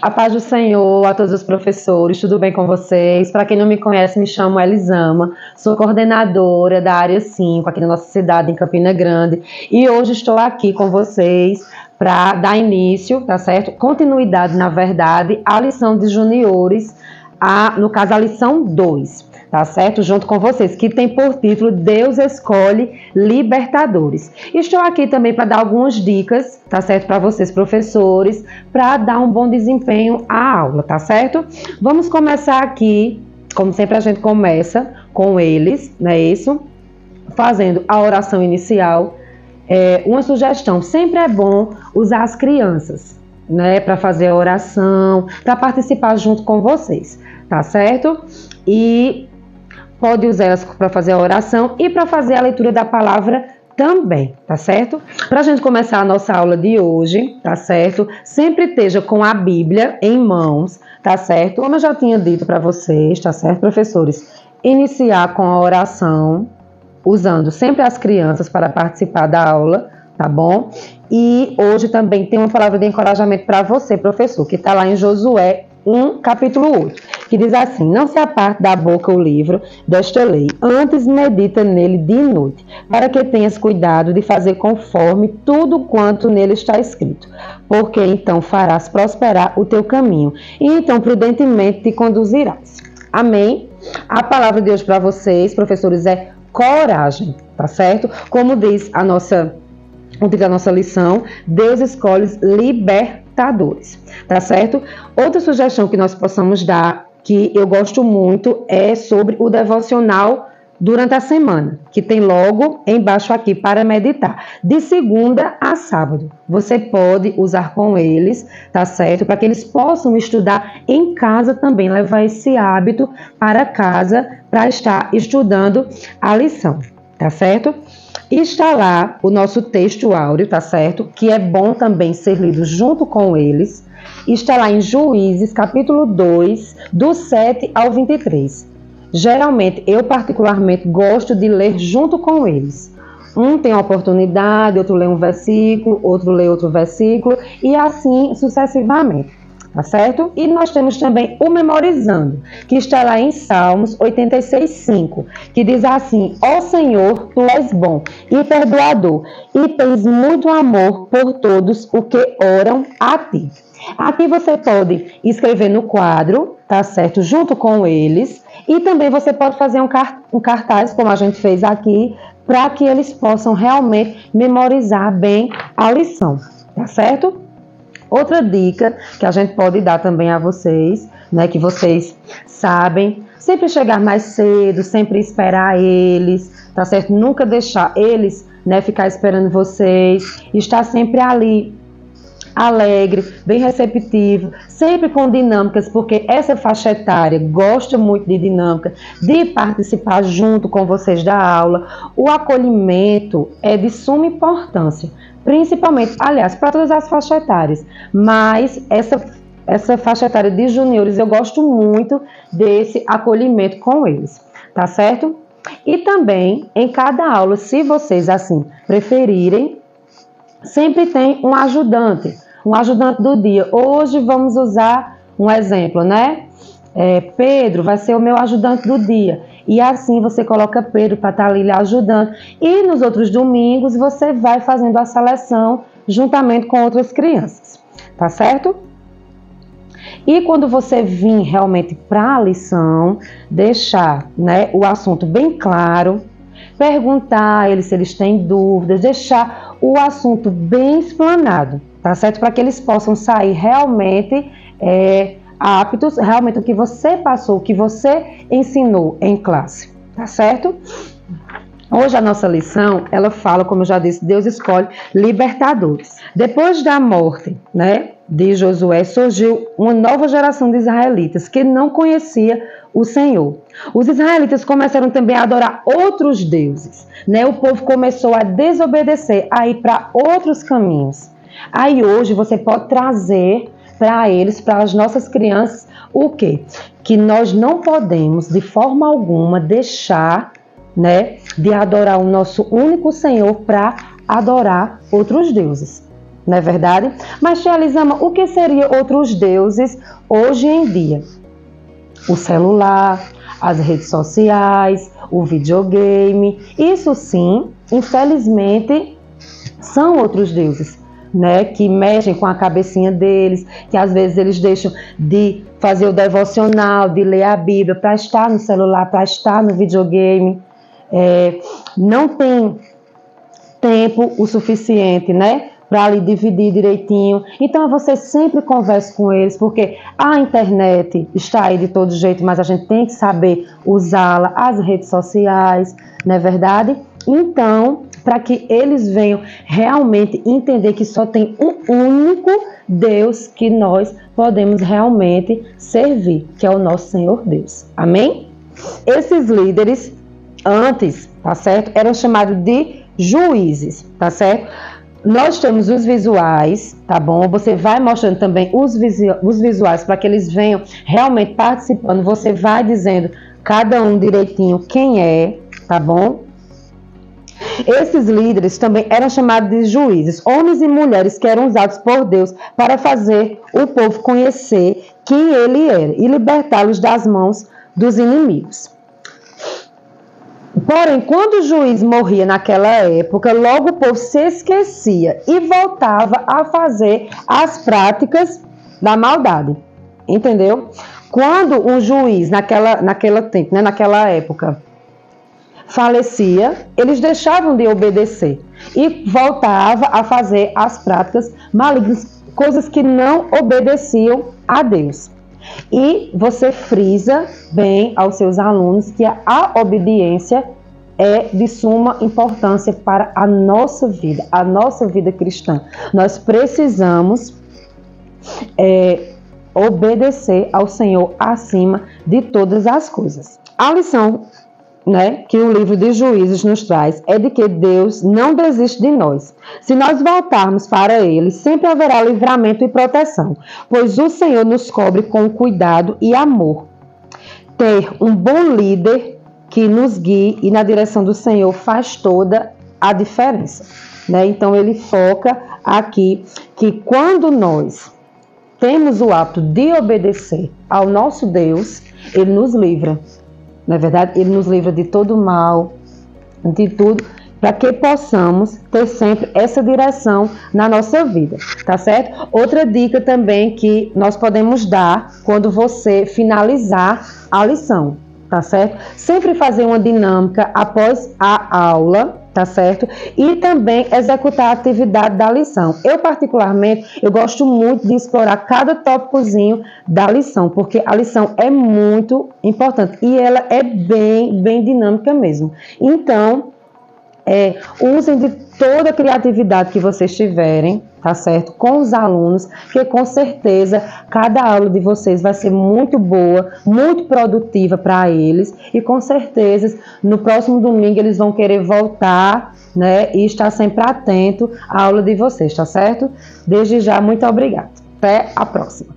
A paz do Senhor a todos os professores, tudo bem com vocês? Para quem não me conhece, me chamo Elisama, sou coordenadora da área 5 aqui na nossa cidade, em Campina Grande, e hoje estou aqui com vocês para dar início, tá certo? Continuidade, na verdade, à lição de juniores, no caso a lição 2. Tá certo? Junto com vocês, que tem por título Deus Escolhe Libertadores. Estou aqui também para dar algumas dicas, tá certo? Para vocês, professores, para dar um bom desempenho à aula, tá certo? Vamos começar aqui, como sempre a gente começa com eles, não é isso? Fazendo a oração inicial. Uma sugestão, sempre é bom usar as crianças, né? Para fazer a oração, para participar junto com vocês, tá certo? E pode usar elas para fazer a oração e para fazer a leitura da palavra também, tá certo? Para a gente começar a nossa aula de hoje, tá certo? Sempre esteja com a Bíblia em mãos, tá certo? Como eu já tinha dito para vocês, tá certo, professores? Iniciar com a oração, usando sempre as crianças para participar da aula, tá bom? E hoje também tem uma palavra de encorajamento para você, professor, que está lá em Josué 1, capítulo 8, que diz assim: não se aparte da boca o livro desta lei, antes medita nele de noite, para que tenhas cuidado de fazer conforme tudo quanto nele está escrito, porque então farás prosperar o teu caminho, e então prudentemente te conduzirás. Amém? A palavra de hoje para vocês, professores, é coragem, tá certo? Como diz a nossa lição, Deus escolhe libertadores, tá certo? Outra sugestão que nós possamos dar, que eu gosto muito, é sobre o devocional durante a semana, que tem logo embaixo aqui para meditar, de segunda a sábado. Você pode usar com eles, tá certo? Para que eles possam estudar em casa também, levar esse hábito para casa para estar estudando a lição, tá certo? E está lá o nosso texto áureo, tá certo? Que é bom também ser lido junto com eles. Está lá em Juízes, capítulo 2, do 7 ao 23. Geralmente, eu particularmente gosto de ler junto com eles. Um tem a oportunidade, outro lê um versículo, outro lê outro versículo, e assim sucessivamente. Tá certo? E nós temos também o Memorizando, que está lá em Salmos 86:5, que diz assim: ó Senhor, tu és bom e perdoador, e tens muito amor por todos os que oram a ti. Aqui você pode escrever no quadro, tá certo? Junto com eles, e também você pode fazer um cartaz, como a gente fez aqui, para que eles possam realmente memorizar bem a lição, tá certo? Outra dica que a gente pode dar também a vocês, né, que vocês sabem, sempre chegar mais cedo, sempre esperar eles, tá certo? Nunca deixar eles, né, ficar esperando vocês, estar sempre ali, alegre, bem receptivo, sempre com dinâmicas, porque essa faixa etária gosta muito de dinâmica, de participar junto com vocês da aula. O acolhimento é de suma importância, principalmente, aliás, para todas as faixas etárias, mas essa faixa etária de juniores, eu gosto muito desse acolhimento com eles, tá certo? E também, em cada aula, se vocês assim preferirem, sempre tem um ajudante do dia. Hoje vamos usar um exemplo, né? Pedro vai ser o meu ajudante do dia. E assim você coloca Pedro para estar ali lhe ajudando. E nos outros domingos você vai fazendo a seleção juntamente com outras crianças. Tá certo? E quando você vir realmente para a lição, deixar, né, o assunto bem claro, perguntar a eles se eles têm dúvidas, deixar o assunto bem explanado, tá certo? Para que eles possam sair realmente aptos, realmente o que você passou, o que você ensinou em classe, tá certo? Hoje a nossa lição, ela fala, como eu já disse, Deus escolhe libertadores. Depois da morte, né, de Josué, surgiu uma nova geração de israelitas que não conhecia o Senhor. Os israelitas começaram também a adorar outros deuses, né? O povo começou a desobedecer, a ir para outros caminhos. Aí hoje você pode trazer para eles, para as nossas crianças, o quê? Que nós não podemos, de forma alguma, deixar, né, de adorar o nosso único Senhor para adorar outros deuses. não é verdade? Mas, tia Elisama, o que seriam outros deuses hoje em dia? O celular, as redes sociais, o videogame, isso sim, infelizmente, são outros deuses, né? Que mexem com a cabecinha deles, que às vezes eles deixam de fazer o devocional, de ler a Bíblia, para estar no celular, para estar no videogame. Não tem tempo o suficiente, né? Para ali dividir direitinho. Então você sempre converse com eles, porque a internet está aí de todo jeito, mas a gente tem que saber usá-la, as redes sociais, não é verdade? Então, para que eles venham realmente entender que só tem um único Deus que nós podemos realmente servir, que é o nosso Senhor Deus. Amém? Esses líderes, antes, tá certo? Eram chamados de juízes, tá certo? Nós temos os visuais, tá bom? Você vai mostrando também os visuais para que eles venham realmente participando. Você vai dizendo cada um direitinho quem é, tá bom? Esses líderes também eram chamados de juízes, homens e mulheres que eram usados por Deus para fazer o povo conhecer quem ele era e libertá-los das mãos dos inimigos. Porém, quando o juiz morria naquela época, logo o povo se esquecia e voltava a fazer as práticas da maldade. Entendeu? Quando um juiz, naquela época, falecia, eles deixavam de obedecer e voltava a fazer as práticas malignas, coisas que não obedeciam a Deus. E você frisa bem aos seus alunos que a obediência é de suma importância para a nossa vida cristã. Nós precisamos obedecer ao Senhor acima de todas as coisas. A lição, né, que o livro de Juízes nos traz é de que Deus não desiste de nós. Se nós voltarmos para Ele, sempre haverá livramento e proteção, pois o Senhor nos cobre com cuidado e amor. Ter um bom líder que nos guie e na direção do Senhor faz toda a diferença, né? Então ele foca aqui que quando nós temos o hábito de obedecer ao nosso Deus, Ele nos livra. Na verdade, Ele nos livra de todo mal, de tudo, para que possamos ter sempre essa direção na nossa vida, tá certo? Outra dica também que nós podemos dar quando você finalizar a lição, tá certo? Sempre fazer uma dinâmica após a aula, tá certo? E também executar a atividade da lição. Eu, particularmente, eu gosto muito de explorar cada tópicozinho da lição, porque a lição é muito importante e ela é bem dinâmica mesmo. Então, usem de toda a criatividade que vocês tiverem, tá certo? Com os alunos, que com certeza cada aula de vocês vai ser muito boa, muito produtiva para eles e com certeza no próximo domingo eles vão querer voltar, né? E estar sempre atento à aula de vocês, tá certo? Desde já, muito obrigada. Até a próxima.